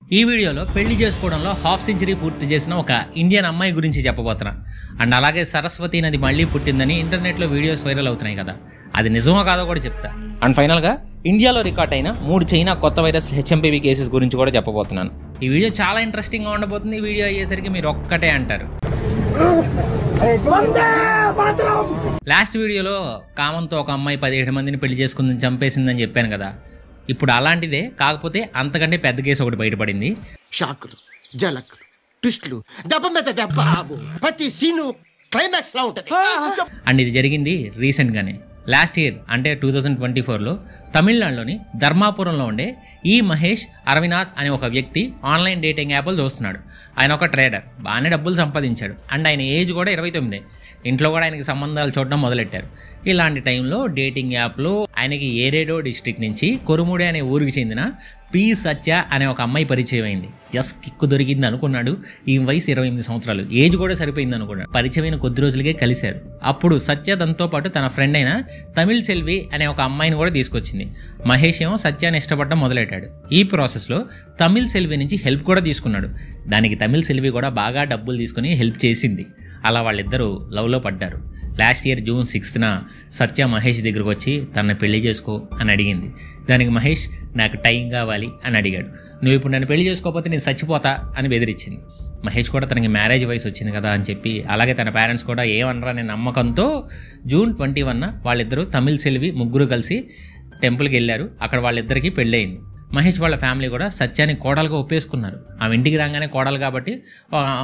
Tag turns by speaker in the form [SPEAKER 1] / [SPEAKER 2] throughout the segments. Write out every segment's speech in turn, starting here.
[SPEAKER 1] ఈ వీడియోలో పెళ్లి చేసుకోవడంలో హాఫ్ సెంచరీ పూర్తి చేసిన ఒక ఇండియన్ అమ్మాయి గురించి చెప్పబోతున్నా. అండ్ అలాగే సరస్వతి నది మళ్ళీ పుట్టిందని ఇంటర్నెట్లో వీడియోస్ వైరల్ అవుతున్నాయి కదా, అది నిజమో కాదో కూడా చెప్తా. అండ్ ఫైనల్గా ఇండియాలో రికార్డ్ అయిన 3 చైనా కొత్త వైరస్ హెచ్ఎంపీవీ కేసెస్ గురించి కూడా చెప్పబోతున్నాను. ఈ వీడియో చాలా ఇంట్రెస్టింగ్గా ఉండబోతుంది. ఈ వీడియో అయ్యేసరికి మీరు ఒక్కటే అంటారు. లాస్ట్ వీడియోలో కామంతో ఒక అమ్మాయి 17 మందిని పెళ్లి చేసుకుందని చంపేసిందని చెప్పాను కదా, ఇప్పుడు అలాంటిదే, కాకపోతే అంతకంటే పెద్ద కేసు ఒకటి బయటపడింది.
[SPEAKER 2] షాకులు, జలకులు, ట్విస్టులు, దెబ్బ మీద దెబ్బ, ప్రతి సీను క్లైమాక్స్ లా ఉంటది.
[SPEAKER 1] అండ్ ఇది జరిగింది రీసెంట్గానే, లాస్ట్ ఇయర్ అంటే 2024లో తమిళనాడులోని ధర్మాపురంలో ఉండే ఈ మహేష్ అరవినాథ్ అనే ఒక వ్యక్తి ఆన్లైన్ డేటింగ్ యాప్లు చూస్తున్నాడు. ఆయన ఒక ట్రేడర్, బాగానే డబ్బులు సంపాదించాడు. అండ్ ఆయన ఏజ్ కూడా 29. ఇంట్లో కూడా ఆయనకి సంబంధాలు చూడడం మొదలెట్టారు. ఇలాంటి టైంలో డేటింగ్ యాప్లో ఆయనకి ఏరేడో డిస్ట్రిక్ట్ నుంచి కొరుముడే అనే ఊరికి చెందిన పి సత్య అనే ఒక అమ్మాయి పరిచయం అయింది. కిక్కు దొరికింది అనుకున్నాడు. ఈ వయసు 28 సంవత్సరాలు, ఏజ్ కూడా సరిపోయింది అనుకున్నాడు. పరిచయమైన కొద్ది రోజులకే కలిశారు. అప్పుడు సత్య తనతో పాటు తన ఫ్రెండ్ అయిన తమిళ్ సెల్వి అనే ఒక అమ్మాయిని కూడా తీసుకొచ్చింది. మహేష్ ఏమో సత్యాన్ని ఇష్టపడడం మొదలెట్టాడు. ఈ ప్రాసెస్లో తమిళ్ సెల్వి నుంచి హెల్ప్ కూడా తీసుకున్నాడు. దానికి తమిళ్ సెల్వి కూడా బాగా డబ్బులు తీసుకుని హెల్ప్ చేసింది. అలా వాళ్ళిద్దరూ లవ్లో పడ్డారు. లాస్ట్ ఇయర్ June 6న సత్య మహేష్ దగ్గరకు వచ్చి తనని పెళ్లి చేసుకో అని అడిగింది. దానికి మహేష్ నాకు టైం కావాలి అని అడిగాడు. నువ్వు ఇప్పుడు నన్ను పెళ్లి చేసుకోకపోతే నేను చచ్చిపోతా అని బెదిరించింది. మహేష్ కూడా తనకి మ్యారేజ్ వయసు వచ్చింది కదా అని చెప్పి, అలాగే తన పేరెంట్స్ కూడా ఏమనరా అనే నమ్మకంతో June 21న వాళ్ళిద్దరూ తమిళ్ సెల్వి ముగ్గురు కలిసి టెంపుల్కి వెళ్ళారు. అక్కడ వాళ్ళిద్దరికీ పెళ్ళయింది. మహేష్ వాళ్ళ ఫ్యామిలీ కూడా సత్యాన్ని కోడలుగా ఒప్పేసుకున్నారు. ఆమె ఇంటికి రాగానే కోడలు కాబట్టి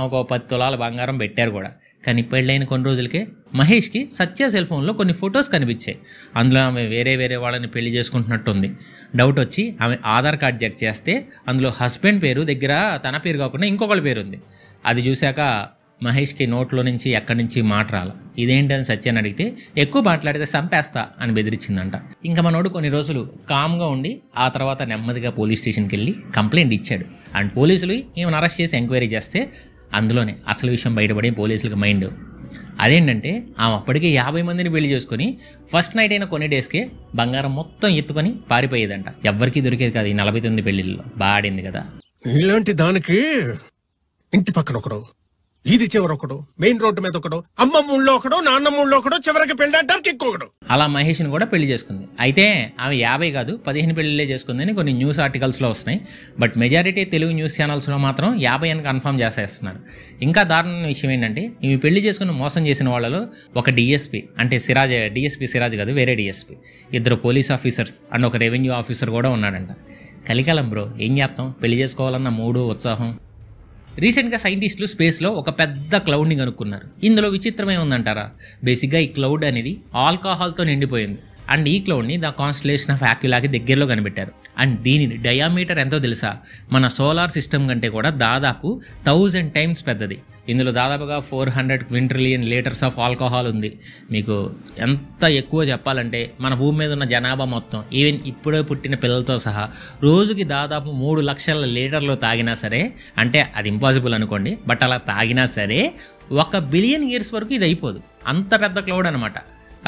[SPEAKER 1] ఒక 10 తులాల బంగారం పెట్టారు కూడా. కానీ పెళ్ళైన కొన్ని రోజులకే మహేష్కి సత్య సెల్ ఫోన్లో కొన్ని ఫొటోస్ కనిపించాయి. అందులో ఆమె వేరే వాళ్ళని పెళ్లి చేసుకుంటున్నట్టుంది. డౌట్ వచ్చి ఆమె ఆధార్ కార్డ్ చెక్ చేస్తే అందులో హస్బెండ్ పేరు దగ్గర తన పేరు కాకుండా ఇంకొకళ్ళ పేరు ఉంది. అది చూశాక మహేష్కి నోట్లో నుంచి ఎక్కడి నుంచి మాట రాల. ఇదేంటని సత్యాన్ని అడిగితే ఎక్కువ మాట్లాడితే చంపేస్తా అని బెదిరించిందంట. ఇంకా మనోడు కొన్ని రోజులు కామ్గా ఉండి ఆ తర్వాత నెమ్మదిగా పోలీస్ స్టేషన్కి వెళ్ళి కంప్లైంట్ ఇచ్చాడు. అండ్ పోలీసులు ఈమెను అరెస్ట్ చేసి ఎంక్వైరీ చేస్తే అందులోనే అసలు విషయం బయటపడే పోలీసులకు మైండ్. అదేంటంటే ఆమె అప్పటికే 50 మందిని పెళ్లి చేసుకుని ఫస్ట్ నైట్ అయిన కొన్ని డేస్కే బంగారం మొత్తం ఎత్తుకొని పారిపోయేదంట. ఎవ్వరికీ దొరికేది కాదు. ఈ 49 పెళ్లిల్లో బాడింది కదా.
[SPEAKER 3] ఇలాంటి దానికి ఇంటి పక్కన ఒకడు, ఇది చివరి ఒకడు, మెయిన్ రోడ్డు మీద ఒకడు, అమ్మమ్మ ఊళ్ళో ఒకడు, నాన్నమ్మ ఊళ్ళో ఒకడు, చివరికి పెళ్లి అంటానికి ఇంకొకడు.
[SPEAKER 1] అలా మహేష్ని కూడా పెళ్లి చేసుకుంది. అయితే ఆమె 50 కాదు 15 పెళ్లిలే చేసుకుందని కొన్ని న్యూస్ ఆర్టికల్స్లో వస్తున్నాయి. బట్ మెజారిటీ తెలుగు న్యూస్ ఛానల్స్లో మాత్రం 50 అని కన్ఫర్మ్ చేసేస్తున్నారు. ఇంకా దారుణమైన విషయం ఏంటంటే ఇవి పెళ్లి చేసుకుని మోసం చేసిన వాళ్ళలో ఒక డిఎస్పీ, అంటే డిఎస్పీ సిరాజ్ కాదు, వేరే డిఎస్పీ, 2 పోలీస్ ఆఫీసర్స్ అండ్ ఒక రెవెన్యూ ఆఫీసర్ కూడా ఉన్నాడంట. కలికాలం బ్రో, ఏం చేస్తాం, పెళ్లి చేసుకోవాలన్న మూడు ఉత్సాహం. రీసెంట్గా సైంటిస్టులు స్పేస్లో ఒక పెద్ద క్లౌడ్ని కనుక్కున్నారు. ఇందులో విచిత్రమే ఉందంటారా, బేసిక్గా ఈ క్లౌడ్ అనేది ఆల్కహాల్తో నిండిపోయింది. అండ్ ఈ క్లౌడ్ని ద కాన్స్టలేషన్ ఆఫ్ యాక్యులాకి దగ్గరలో కనిపెట్టారు. అండ్ దీని డయామీటర్ ఎంతో తెలుసా, మన సోలార్ సిస్టమ్ కంటే కూడా దాదాపు 1000 టైమ్స్ పెద్దది. ఇందులో దాదాపుగా 400 క్వింట్రిలియన్ లీటర్స్ ఆఫ్ ఆల్కహాల్ ఉంది. మీకు ఎంత ఎక్కువ చెప్పాలంటే మన భూమి మీద ఉన్న జనాభా మొత్తం, ఈవెన్ ఇప్పుడే పుట్టిన పిల్లలతో సహా రోజుకి దాదాపు 3 లక్షల లీటర్లు తాగినా సరే, అంటే అది ఇంపాసిబుల్ అనుకోండి, బట్ అలా తాగినా సరే 1 బిలియన్ ఇయర్స్ వరకు ఇది అయిపోదు. అంత పెద్ద క్లౌడ్ అనమాట.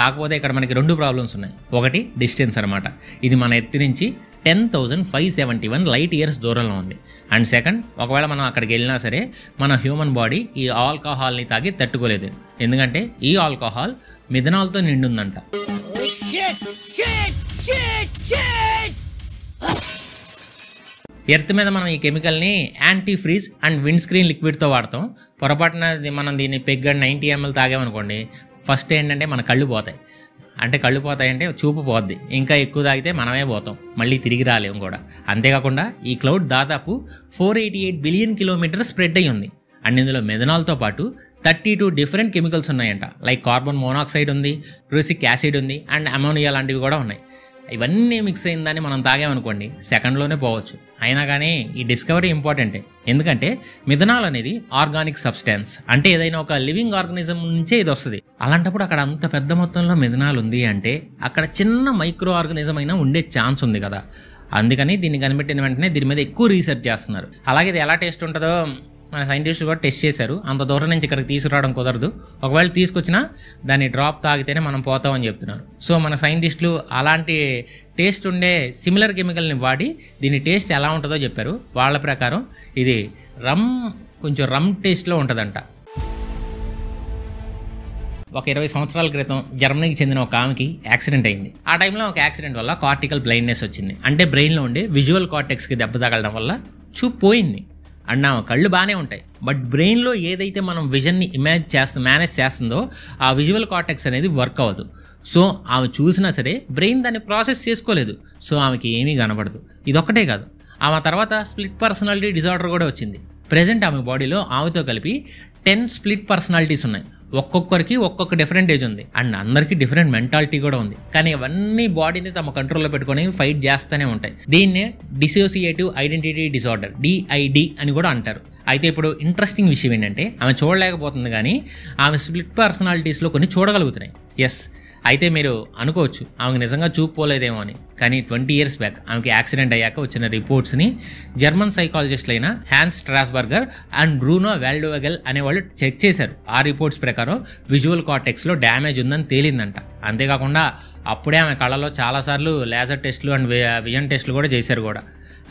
[SPEAKER 1] కాకపోతే ఇక్కడ మనకి 2 ప్రాబ్లమ్స్ ఉన్నాయి. ఒకటి డిస్టెన్స్ అనమాట, ఇది మన ఎర్త్ నుంచి 10,571 లైట్ ఇయర్స్ దూరంలో ఉంది. అండ్ సెకండ్, ఒకవేళ మనం అక్కడికి వెళ్ళినా సరే మన హ్యూమన్ బాడీ ఈ ఆల్కహాల్ని తాగి తట్టుకోలేదు. ఎందుకంటే ఈ ఆల్కహాల్ మిథనాల్తో నిండుందంట. ఎర్త్ మీద మనం ఈ కెమికల్ని antifreeze and windscreen లిక్విడ్తో వాడతాం. పొరపాటున మనం దీన్ని పెగ్గ 90 ml తాగామనుకోండి, ఫస్ట్ ఏంటంటే మన కళ్ళు పోతాయి. అంటే కళ్ళు పోతాయంటే చూపు పోద్ది. ఇంకా ఎక్కువ తాగితే మనమే పోతాం, మళ్ళీ తిరిగి రాలేము కూడా. అంతేకాకుండా ఈ క్లౌడ్ దాదాపు 488 బిలియన్ కిలోమీటర్స్ స్ప్రెడ్ అయ్యి ఉంది. అండ్ ఇందులో మెథనాల్తో పాటు 32 డిఫరెంట్ కెమికల్స్ ఉన్నాయంట. లైక్ కార్బన్ మోనాక్సైడ్ ఉంది, రుసిక్ యాసిడ్ ఉంది, అండ్ అమోనియా లాంటివి కూడా ఉన్నాయి. ఇవన్నీ మిక్స్ అయిందని మనం తాగామనుకోండి, సెకండ్లోనే పోవచ్చు. అయినా కానీ ఈ డిస్కవరీ ఇంపార్టెంటే. ఎందుకంటే మిథనాల్ అనేది ఆర్గానిక్ సబ్స్టాన్స్, అంటే ఏదైనా ఒక లివింగ్ ఆర్గానిజం నుంచే ఇది వస్తుంది. అలాంటప్పుడు అక్కడ అంత పెద్ద మొత్తంలో మిథనాల్ ఉంది అంటే అక్కడ చిన్న మైక్రో ఆర్గానిజం అయినా ఉండే ఛాన్స్ ఉంది కదా. అందుకని దీన్ని కనిపెట్టిన వెంటనే దీని మీద ఎక్కువ రీసెర్చ్ చేస్తున్నారు. అలాగే ఇది ఎలా టేస్ట్ ఉంటుందో మన సైంటిస్టులు కూడా టెస్ట్ చేశారు. అంత దూరం నుంచి ఇక్కడికి తీసుకురావడం కుదరదు, ఒకవేళ తీసుకొచ్చినా దాన్ని డ్రాప్ తాగితేనే మనం పోతామని చెప్తున్నారు. సో మన సైంటిస్టులు అలాంటి టేస్ట్ ఉండే సిమిలర్ కెమికల్ని వాడి దీని టేస్ట్ ఎలా ఉంటుందో చెప్పారు. వాళ్ళ ప్రకారం ఇది కొంచెం రమ్ టేస్ట్లో ఉంటుందంట. ఒక 20 సంవత్సరాల క్రితం జర్మనీకి చెందిన ఒక ఆమెకి యాక్సిడెంట్ అయింది. ఆ టైంలో ఒక యాక్సిడెంట్ వల్ల కార్టికల్ బ్లైండ్నెస్ వచ్చింది. అంటే బ్రెయిన్లో ఉండే విజువల్ కార్టెక్స్కి దెబ్బ తగలడం వల్ల చూపు పోయింది. అండ్ ఆమె కళ్ళు బాగానే ఉంటాయి, బట్ బ్రెయిన్లో ఏదైతే మనం విజన్ని మేనేజ్ చేస్తుందో ఆ విజువల్ కార్టెక్స్ అనేది వర్క్ అవ్వదు. సో ఆమె చూసినా సరే బ్రెయిన్ దాన్ని ప్రాసెస్ చేసుకోలేదు. సో ఆమెకి ఏమీ కనబడదు. ఇదొక్కటే కాదు, ఆమె తర్వాత స్ప్లిట్ పర్సనాలిటీ డిజార్డర్ కూడా వచ్చింది. ప్రెజెంట్ ఆమె బాడీలో ఆమెతో కలిపి 10 స్ప్లిట్ పర్సనాలిటీస్ ఉన్నాయి. ఒక్కొక్కరికి ఒక్కొక్క డిఫరెంట్ ఏజ్ ఉంది అండ్ అందరికీ డిఫరెంట్ మెంటాలిటీ కూడా ఉంది. కానీ అవన్నీ బాడీని తమ కంట్రోల్లో పెట్టుకొని ఫైట్ చేస్తూనే ఉంటాయి. దీన్నే డిసోసియేటివ్ ఐడెంటిటీ డిజార్డర్, DID అని కూడా అంటారు. అయితే ఇప్పుడు ఇంట్రెస్టింగ్ విషయం ఏంటంటే ఆమె చూడలేకపోతుంది, కానీ ఆమె స్ప్లిట్ పర్సనాలిటీస్లో కొన్ని చూడగలుగుతున్నాయి. ఎస్, అయితే మీరు అనుకోవచ్చు ఆమెకు నిజంగా చూపు పోలేదేమో అని. కానీ 20 years బ్యాక్ ఆమెకి యాక్సిడెంట్ అయ్యాక వచ్చిన రిపోర్ట్స్ని జర్మన్ సైకాలజిస్టులైన హ్యాన్స్ స్ట్రాస్బర్గర్ అండ్ బ్రూనో వాల్డోవెగెల్ అనేవాళ్ళు చెక్ చేశారు. ఆ రిపోర్ట్స్ ప్రకారం విజువల్ కార్టెక్స్లో డ్యామేజ్ ఉందని తేలిందంట. అంతేకాకుండా అప్పుడే ఆమె కళ్ళలో చాలాసార్లు లేజర్ టెస్టులు అండ్ విజన్ టెస్టులు కూడా చేశారు కూడా.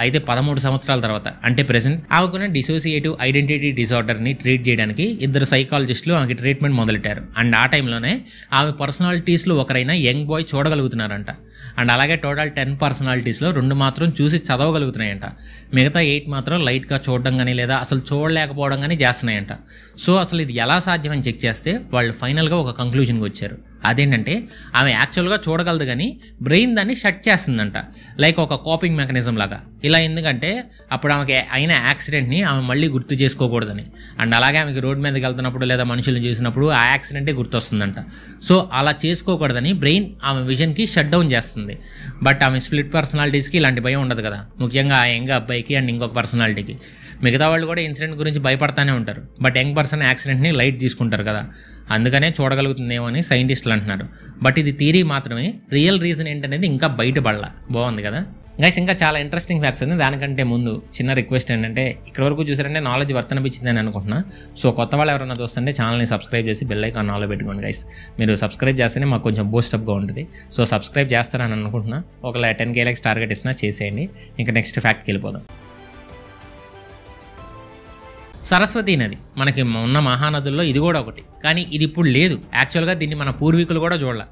[SPEAKER 1] అయితే 13 సంవత్సరాల తర్వాత, అంటే ప్రెసెంట్ ఆమెకున్న డిసోసియేటివ్ ఐడెంటిటీ డిజార్డర్ని ట్రీట్ చేయడానికి 2 సైకాలజిస్టులు ఆమెకి ట్రీట్మెంట్ మొదలెట్టారు. అండ్ ఆ టైంలోనే ఆమె పర్సనాలిటీస్లో ఒకరైన యంగ్ బాయ్ చూడగలుగుతున్నారంట. అండ్ అలాగే టోటల్ 10 పర్సనాలిటీస్లో 2 మాత్రం చూసి చదవగలుగుతున్నాయంట. మిగతా 8 మాత్రం లైట్గా చూడడం కానీ లేదా అసలు చూడలేకపోవడం కానీ చేస్తున్నాయంట. సో అసలు ఇది ఎలా సాధ్యమని చెక్ చేస్తే వాళ్ళు ఫైనల్గా ఒక కంక్లూజన్కి వచ్చారు. అదేంటంటే ఆమె యాక్చువల్గా చూడగలదు, కానీ బ్రెయిన్ దాన్ని షట్ చేస్తుందంట, లైక్ ఒక కాపింగ్ మెకానిజం లాగా. ఇలా ఎందుకంటే అప్పుడు ఆమెకి అయిన యాక్సిడెంట్ని ఆమె మళ్ళీ గుర్తు చేసుకోకూడదని. అండ్ అలాగే ఆమెకి రోడ్డు మీదకి వెళ్తున్నప్పుడు లేదా మనుషులను చూసినప్పుడు ఆ యాక్సిడెంటే గుర్తొస్తుందంట. సో అలా చేసుకోకూడదని బ్రెయిన్ ఆమె విజన్కి షట్ డౌన్ చేస్తుంది. బట్ ఆమె స్ప్లిట్ పర్సనాలిటీస్కి ఇలాంటి భయం ఉండదు కదా, ముఖ్యంగా ఆ యంగ్ అబ్బాయికి అండ్ ఇంకొక పర్సనాలిటీకి. మిగతా వాళ్ళు కూడా ఇన్సిడెంట్ గురించి భయపడతానే ఉంటారు, బట్ యంగ్ పర్సన్ యాక్సిడెంట్ని లైట్ తీసుకుంటారు కదా, అందుకనే చూడగలుగుతుందేమో అని సైంటిస్టులు అంటున్నారు. బట్ ఇది థియరీ మాత్రమే, రియల్ రీజన్ ఏంటనేది ఇంకా బయటపడలా. బాగుంది కదా గైస్. ఇంకా చాలా ఇంట్రెస్టింగ్ ఫ్యాక్ట్స్ ఉంది. దానికంటే ముందు చిన్న రిక్వెస్ట్ ఏంటంటే, ఇక్కడ వరకు చూసారంటే నాలెడ్జ్ వర్తనపించిందని అనుకుంటున్నా. సో కొత్త వాళ్ళు ఎవరైనా చూస్తుంటే ఛానల్ని సబ్స్క్రైబ్ చేసి బెల్ ఐకాన్ ఆన్లో పెట్టుకోండి గైస్. మీరు సబ్స్క్రైబ్ చేస్తేనే మాకు కొంచెం బూస్టప్గా ఉంటుంది. సో సబ్స్క్రైబ్ చేస్తారని అనుకుంటున్నా. ఒకవేళ 10K లైక్స్ టార్గెట్ ఇచ్చినా చేసేయండి. ఇంకా నెక్స్ట్ ఫ్యాక్ట్కి వెళ్ళిపోదాం. సరస్వతీ నది మనకి ఉన్న మహానదుల్లో ఇది కూడా ఒకటి, కానీ ఇది ఇప్పుడు లేదు. యాక్చువల్గా దీన్ని మన పూర్వీకులు కూడా చూడాల.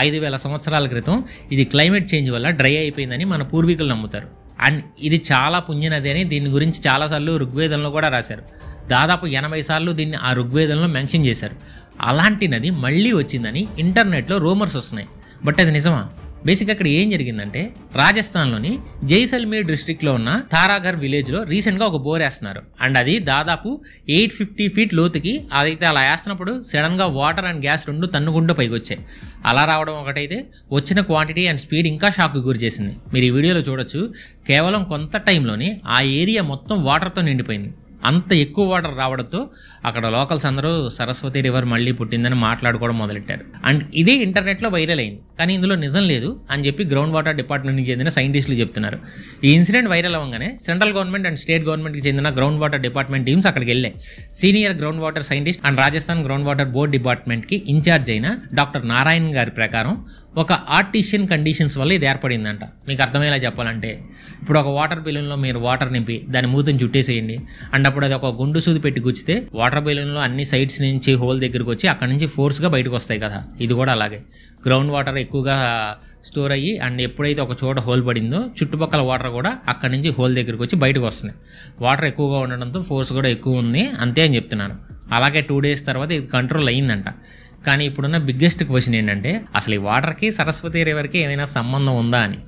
[SPEAKER 1] 5000 సంవత్సరాల క్రితం ఇది క్లైమేట్ చేంజ్ వల్ల డ్రై అయిపోయిందని మన పూర్వీకులు నమ్ముతారు. అండ్ ఇది చాలా పుణ్యనది అని దీని గురించి చాలాసార్లు ఋగ్వేదంలో కూడా రాశారు. దాదాపు 80 సార్లు దీన్ని ఆ ఋగ్వేదంలో మెన్షన్ చేశారు. అలాంటి నది మళ్ళీ వచ్చిందని ఇంటర్నెట్లో రూమర్స్ వస్తున్నాయి. బట్ అది నిజమా? బేసిక్గా ఇక్కడ ఏం జరిగిందంటే, రాజస్థాన్లోని జైసల్మేర్ డిస్ట్రిక్ట్లో ఉన్న తారాఘర్ విలేజ్లో రీసెంట్గా ఒక బోర్ వేస్తున్నారు. అండ్ అది దాదాపు 850 feet లోతుకి. అదైతే అలా వేస్తున్నప్పుడు సడన్గా వాటర్ అండ్ గ్యాస్ 2 తన్నుకుంటూ పైకి వచ్చాయి. అలా రావడం ఒకటైతే వచ్చిన క్వాంటిటీ అండ్ స్పీడ్ ఇంకా షాక్కి గురి చేసింది. మీరు ఈ వీడియోలో చూడొచ్చు, కేవలం కొంత టైంలోనే ఆ ఏరియా మొత్తం వాటర్తో నిండిపోయింది. అంత ఎక్కువ వాటర్ రావడంతో అక్కడ లోకల్స్ అందరూ సరస్వతి రివర్ మళ్ళీ పుట్టిందని మాట్లాడుకోవడం మొదలెట్టారు. అండ్ ఇదే ఇంటర్నెట్లో వైరల్ అయింది, కానీ ఇందులో నిజం లేదు అని చెప్పి గ్రౌండ్ వాటర్ డిపార్ట్మెంట్కి చెందిన సైంటిస్టులు చెప్తున్నారు. ఈ ఇన్సిడెంట్ వైరల్ అవ్వగానే సెంట్రల్ గవర్నమెంట్ అండ్ స్టేట్ గవర్నమెంట్కి చెందిన గ్రౌండ్ వాటర్ డిపార్ట్మెంట్ టీమ్స్ అక్కడికి వెళ్ళాయి. Senior ground water scientist and Rajasthan ground water board డిపార్ట్మెంట్కి ఇన్ఛార్జ్ అయిన డాక్టర్ నారాయణ్ గారి ప్రకారం ఒక ఆర్టిషియన్ కండిషన్స్ వల్ల ఇది ఏర్పడిందంట. మీకు అర్థమయ్యేలా చెప్పాలంటే, ఇప్పుడు ఒక వాటర్ బెలూన్లో మీరు వాటర్ నింపి దాని మూతని చుట్టేసేయండి. అండ్ అప్పుడు అది ఒక గుండు సూది పెట్టి గుచ్చితే వాటర్ బెలూన్లో అన్ని సైడ్స్ నుంచి హోల్ దగ్గరకు వచ్చి అక్కడ నుంచి ఫోర్స్గా బయటకు వస్తాయి కదా. ఇది కూడా అలాగే గ్రౌండ్ వాటర్ ఎక్కువగా స్టోర్ అయ్యి అండ్ ఎప్పుడైతే ఒక చోట హోల్ పడిందో చుట్టుపక్కల వాటర్ కూడా అక్కడి నుంచి హోల్ దగ్గరకు వచ్చి బయటకు వస్తున్నాయి. వాటర్ ఎక్కువగా ఉండడంతో ఫోర్స్ కూడా ఎక్కువ ఉంది అంతే అని చెప్తున్నాను. అలాగే 2 days తర్వాత ఇది కంట్రోల్ అయ్యిందంట. కానీ ఇప్పుడున్న బిగ్గెస్ట్ క్వశ్చన్ ఏంటంటే, అసలు ఈ వాటర్కి సరస్వతి రివర్కి ఏమైనా సంబంధం ఉందా అని.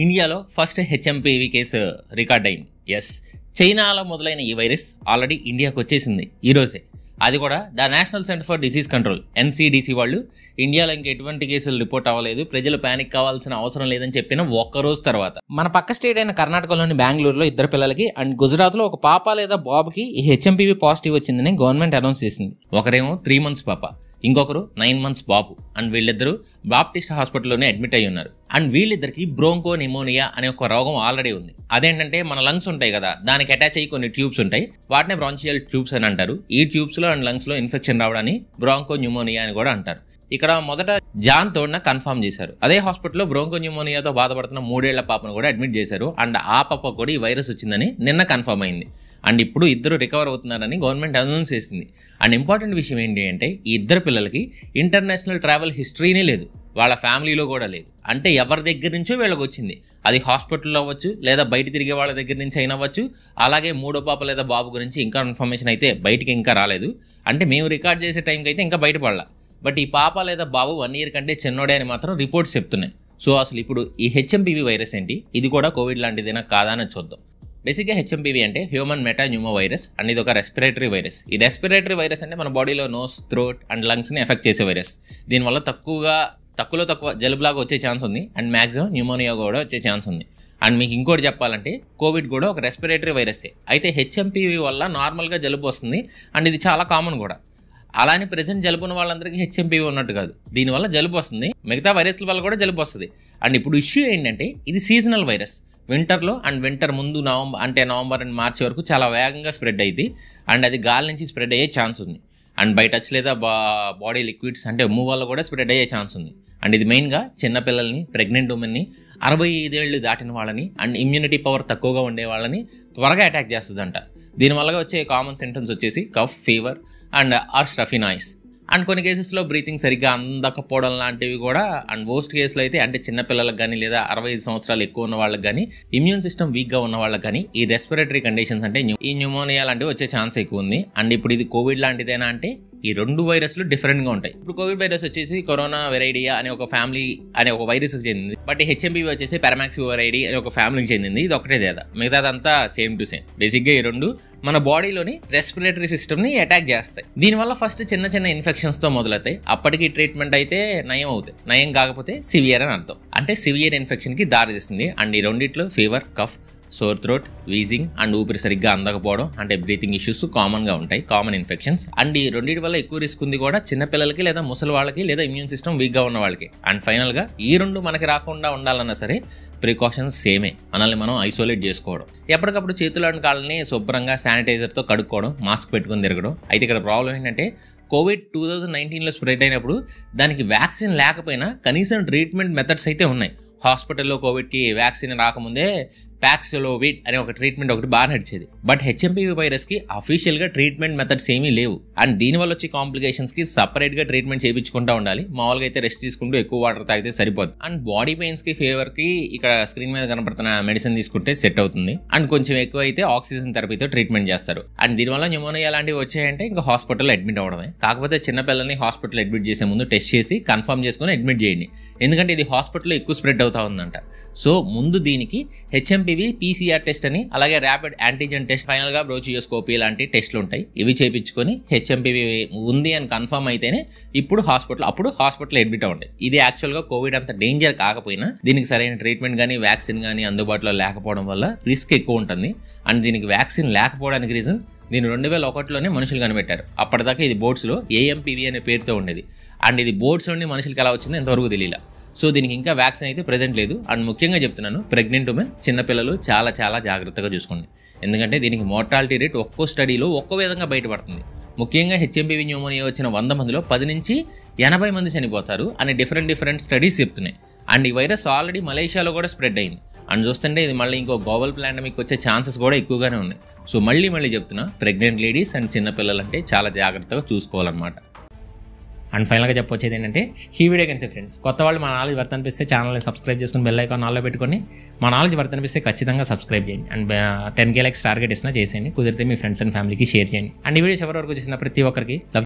[SPEAKER 1] ఇండియాలో ఫస్ట్ HMPV కేసు రికార్డ్ అయింది. ఎస్, చైనాలో మొదలైన ఈ వైరస్ ఆల్రెడీ ఇండియాకు వచ్చేసింది ఈరోజే. అది కూడా the national centre for disease control NCDC వాళ్ళు ఇండియాలో ఇంకా ఎటువంటి కేసులు రిపోర్ట్ అవ్వలేదు, ప్రజలు ప్యానిక్ కావాల్సిన అవసరం లేదని చెప్పిన ఒక్కరోజు తర్వాత మన పక్క స్టేట్ అయిన కర్ణాటకలోని బెంగళూరులో 2 పిల్లలకి అండ్ గుజరాత్లో ఒక పాప లేదా బాబుకి ఈ HMPV పాజిటివ్ వచ్చిందని గవర్నమెంట్ అనౌన్స్ చేసింది. ఒకరేమో 3 months పాప, ఇంకొకరు 9 months బాబు. అండ్ వీళ్ళిద్దరూ బాప్టిస్ట్ హాస్పిటల్లోనే అడ్మిట్ అయ్యి ఉన్నారు. అండ్ వీళ్ళిద్దరికి బ్రోంకో నిమోనియా అనే ఒక రోగం ఆల్రెడీ ఉంది. అదేంటంటే మన లంగ్స్ ఉంటాయి కదా, దానికి అటాచ్ అయ్యి కొన్ని ట్యూబ్స్ ఉంటాయి, వాటినే బ్రాంచియల్ ట్యూబ్స్ అని అంటారు. ఈ ట్యూబ్స్లో అండ్ లంగ్స్లో ఇన్ఫెక్షన్ రావడాన్ని బ్రోంకో న్యూమోనియా అని కూడా అంటారు. ఇక్కడ మొదట జాన్ తోడ్న కన్ఫర్మ్ చేశారు. అదే హాస్పిటల్లో బ్రోంకో న్యూమోనియాతో బాధపడుతున్న 3 ఏళ్ల పాపను కూడా అడ్మిట్ చేశారు. అండ్ ఆ పాప కూడా ఈ వైరస్ వచ్చిందని నిన్న కన్ఫర్మ్ అయింది. అండ్ ఇప్పుడు ఇద్దరు రికవర్ అవుతున్నారని గవర్నమెంట్ అనౌన్స్ చేసింది. అండ్ ఇంపార్టెంట్ విషయం ఏంటి అంటే ఈ ఇద్దరు పిల్లలకి ఇంటర్నేషనల్ ట్రావెల్ హిస్టరీనే లేదు, వాళ్ళ ఫ్యామిలీలో కూడా లేదు. అంటే ఎవరి దగ్గర నుంచో వీళ్ళకి వచ్చింది. అది హాస్పిటల్లో అవ్వచ్చు, లేదా బయట తిరిగే వాళ్ళ దగ్గర నుంచి అయినా అవ్వచ్చు. అలాగే మూడో పాప లేదా బాబు గురించి ఇంకా ఇన్ఫర్మేషన్ అయితే బయటికి ఇంకా రాలేదు. అంటే మేము రికార్డ్ చేసే టైంకి అయితే ఇంకా బయటపడలా. బట్ ఈ పాప లేదా బాబు 1 year కంటే చిన్నోడే అని మాత్రం రిపోర్ట్స్ చెప్తున్నాయి. సో అసలు ఇప్పుడు ఈ హెచ్ఎంపివి వైరస్ ఏంటి, ఇది కూడా కోవిడ్ లాంటిదేనా కాదా అని చూద్దాం. బేసిక్గా హెచ్ఎంపివి అంటే హ్యూమన్ మెటాన్యూమో వైరస్ అండ్ ఇది ఒక రెస్పిరేటరీ వైరస్. ఈ రెస్పిరేటరీ వైరస్ అంటే మన బాడీలో నోస్, థ్రోట్ అండ్ లంగ్స్ని ఎఫెక్ట్ చేసే వైరస్. దీనివల్ల తక్కువ జలుబులాగా వచ్చే ఛాన్స్ ఉంది అండ్ మ్యాక్సిమం న్యూమోనియా కూడా వచ్చే ఛాన్స్ ఉంది. అండ్ మీకు ఇంకోటి చెప్పాలంటే కోవిడ్ కూడా ఒక రెస్పిరేటరీ వైరసే. అయితే హెచ్ఎంపివి వల్ల నార్మల్గా జలుబు వస్తుంది అండ్ ఇది చాలా కామన్ కూడా. అలానే ప్రెజెంట్ జలుబు ఉన్న వాళ్ళందరికీ హెచ్ఎంపివి ఉన్నట్టు కాదు, దీనివల్ల జలుబు వస్తుంది, మిగతా వైరస్ల వల్ల కూడా జలుబు వస్తుంది. అండ్ ఇప్పుడు ఇష్యూ ఏంటంటే ఇది సీజనల్ వైరస్. వింటర్లో అండ్ వింటర్ ముందు నవంబర్ అండ్ మార్చి వరకు చాలా వేగంగా స్ప్రెడ్ అయ్యింది అండ్ అది గాలి నుంచి స్ప్రెడ్ అయ్యే ఛాన్స్ ఉంది. అండ్ బై టచ్ లేదా బాడీ లిక్విడ్స్ అంటే ఉమ్ము వల్ల కూడా స్ప్రెడ్ అయ్యే ఛాన్స్ ఉంది. అండ్ ఇది మెయిన్గా చిన్నపిల్లల్ని, ప్రెగ్నెంట్ ఉమెన్ని, 65 ఏళ్ళు దాటిన వాళ్ళని అండ్ ఇమ్యూనిటీ పవర్ తక్కువగా ఉండే వాళ్ళని త్వరగా అటాక్ చేస్తుందంట. దీనివల్ల వచ్చే కామన్ సింటమ్స్ వచ్చేసి cough, fever and stuffy nose. And కొన్ని కేసెస్లో బ్రీతింగ్ సరిగ్గా అందకపోవడం లాంటివి కూడా. అండ్ వర్స్ట్ కేసులో అయితే అంటే చిన్నపిల్లలకు కానీ లేదా 65 సంవత్సరాలు ఎక్కువ ఉన్న వాళ్ళకి కానీ, ఇమ్యూన్ సిస్టమ్ వీక్గా ఉన్న వాళ్ళకి కానీ ఈ రెస్పిరేటరీ కండిషన్స్ అంటే ఈ న్యూమోనియా లాంటివి వచ్చే ఛాన్స్ ఎక్కువ ఉంది. అండ్ ఇప్పుడు ఇది కోవిడ్ లాంటిదేనా అంటే ఈ 2 వైరస్లు డిఫరెంట్గా ఉంటాయి. ఇప్పుడు కోవిడ్ వైరస్ వచ్చేసి కరోనా వెరైడియా అనే ఒక ఫ్యామిలీ అనే ఒక వైరస్కి చెందింది. బట్ హెచ్ఎంపివి వచ్చేసి పారామాక్స్ వెరైడి అనే ఒక ఫ్యామిలీకి చెందింది. ఇది ఒకటే తేడా, మిగతాదంతా సేమ్ టు సేమ్. బేసిక్గా ఈ 2 మన బాడీలోని రెస్పిరేటరీ సిస్టమ్ని అటాక్ చేస్తాయి. దీనివల్ల ఫస్ట్ చిన్న ఇన్ఫెక్షన్స్తో మొదలవుతాయి. అప్పటికి ట్రీట్మెంట్ అయితే నయం అవుతాయి, నయం కాకపోతే సివియర్ అని అర్థం. అంటే సివియర్ ఇన్ఫెక్షన్కి దారి తీస్తుంది. అండ్ ఈ రెండిట్లో fever, cough, sore throat, wheezing and ఊపిరి సరిగ్గా అందకపోవడం అంటే బ్రీతింగ్ ఇష్యూస్ కామన్గా ఉంటాయి, కామన్ ఇన్ఫెక్షన్స్. అండ్ ఈ రెండింటి వల్ల ఎక్కువ రిస్క్ ఉంది కూడా చిన్నపిల్లలకి లేదా ముసలి వాళ్ళకి లేదా ఇమ్యూన్ సిస్టమ్ వీక్గా ఉన్న వాళ్ళకి. అండ్ ఫైనల్గా ఈ 2 మనకి రాకుండా ఉండాలన్నా సరే ప్రికాషన్స్ సేమే. మనల్ని మనం ఐసోలేట్ చేసుకోవడం, ఎప్పటికప్పుడు చేతులు అండ్ కాళ్ళని శుభ్రంగా శానిటైజర్తో కడుక్కోవడం, మాస్క్ పెట్టుకుని తిరగడం. అయితే ఇక్కడ ప్రాబ్లం ఏంటంటే కోవిడ్ 2019లో స్ప్రెడ్ అయినప్పుడు దానికి వ్యాక్సిన్ లేకపోయినా కనీసం ట్రీట్మెంట్ మెథడ్స్ అయితే ఉన్నాయి. హాస్పిటల్లో కోవిడ్కి వ్యాక్సిన్ రాకముందే ప్యాక్సిలోవిడ్ అనే ఒక ట్రీట్మెంట్ ఒకటి బాగా నడిచేది. బట్ హెచ్ఎంపివి వైరస్కి అఫీషియల్గా ట్రీట్మెంట్ మెథడ్స్ ఏమీ లేవు. అండ్ దీనివల్ల వచ్చే కాంప్లికేషన్స్కి సపరేట్గా ట్రీట్మెంట్ చేయించుకుంటూ ఉండాలి. మామూలుగా అయితే రెస్ట్ తీసుకుంటూ ఎక్కువ వాటర్ తాగితే సరిపోదు. అండ్ బాడీ పెయిన్స్కి, ఫీవర్కి ఇక్కడ స్క్రీన్ మీద కనపడుతున్న మెడిసిన్ తీసుకుంటే సెట్ అవుతుంది. అండ్ కొంచెం ఎక్కువ అయితే ఆక్సిజన్ థెరపీతో ట్రీట్మెంట్ చేస్తారు. అండ్ దీనివల్ల న్యూమోనియా లాంటివి వచ్చాయంటే ఇంకా హాస్పిటల్లో అడ్మిట్ అవ్వడమే. కాకపోతే చిన్నపిల్లల్ని హాస్పిటల్ అడ్మిట్ చేసే ముందు టెస్ట్ చేసి కన్ఫర్మ్ చేసుకుని అడ్మిట్ చేయండి, ఎందుకంటే ఇది హాస్పిటల్లో ఎక్కువ స్ప్రెడ్ అవుతా ఉందంట. సో ముందు దీనికి హెచ్ఎంపివి PCR టెస్ట్ అని, అలాగే ర్యాపిడ్ యాంటీజెన్ టెస్ట్, ఫైనల్గా బ్రోచియోస్కోపీ లాంటి టెస్ట్లు ఉంటాయి. ఇవి చేయించుకొని హెచ్ఎంపివి ఉంది అని కన్ఫర్మ్ అయితేనే అప్పుడు హాస్పిటల్ అడ్మిట్ అవ్వండి. ఇది యాక్చువల్గా కోవిడ్ అంత డేంజర్ కాకపోయినా దీనికి సరైన ట్రీట్మెంట్ కానీ వ్యాక్సిన్ కానీ అందుబాటులో లేకపోవడం వల్ల రిస్క్ ఎక్కువ ఉంటుంది. అండ్ దీనికి వ్యాక్సిన్ లేకపోవడానికి రీజన్ దీన్ని 2001లోనే మనుషులు కనిపెట్టారు. అప్పటిదాకా ఇది బోర్డ్స్లో AMPV అనే పేరుతో ఉండేది. అండ్ ఇది బోర్డ్స్ నుండి మనుషులకి ఎలా వచ్చిందో ఎంతవరకు తెలియలా. సో దీనికి ఇంకా వ్యాక్సిన్ అయితే ప్రెజెంట్ లేదు. అండ్ ముఖ్యంగా చెప్తున్నాను, ప్రెగ్నెంట్ ఉమెన్, చిన్నపిల్లలు చాలా జాగ్రత్తగా చూసుకోండి. ఎందుకంటే దీనికి మోర్టాలిటీ రేట్ ఒక్కో స్టడీలో ఒక్కో విధంగా బయటపడుతుంది. ముఖ్యంగా హెచ్ఎంపివి న్యూమోనియా వచ్చిన 100 మందిలో 10 నుంచి 80 మంది చనిపోతారు అని డిఫరెంట్ స్టడీస్ చెప్తున్నాయి. అండ్ ఈ వైరస్ ఆల్రెడీ మలేషియాలో కూడా స్ప్రెడ్ అయింది. అండ్ చూస్తుంటే ఇది మళ్ళీ ఇంకో గ్లోబల్ పాండమిక్ వచ్చే ఛాన్సెస్ కూడా ఎక్కువగానే ఉన్నాయి. సో మళ్ళీ చెప్తున్నా, ప్రెగ్నెంట్ లేడీస్ అండ్ చిన్నపిల్లలంటే చాలా జాగ్రత్తగా చూసుకోవాలన్నమాట. అండ్ ఫైనల్గా చెప్పొచ్చేది ఏంటంటే ఈ వీడియోకి అంతే ఫ్రెండ్స్. కొత్త వాళ్ళు మా నాలెడ్జ్ వర్త్ అనిపిస్తే ఛానల్ని సబ్స్క్రైబ్ చేసుకుని బెల్ ఐకాన్ ఆన్లో పెట్టుకొని మా నాలెడ్జ్ వర్త్ అనిపిస్తే ఖచ్చితంగా సబ్స్క్రైబ్ చేయండి. అండ్ 10K లైక్స్ టార్గెట్ ఇచ్చినా చేసేయండి. కుదిరితే మీ ఫ్రెండ్స్ అండ్ ఫ్యామిలీకి షేర్ చేయండి. అండ్ ఈ వీడియో చివరి వరకు చేసిన ప్రతి ఒక్కరికి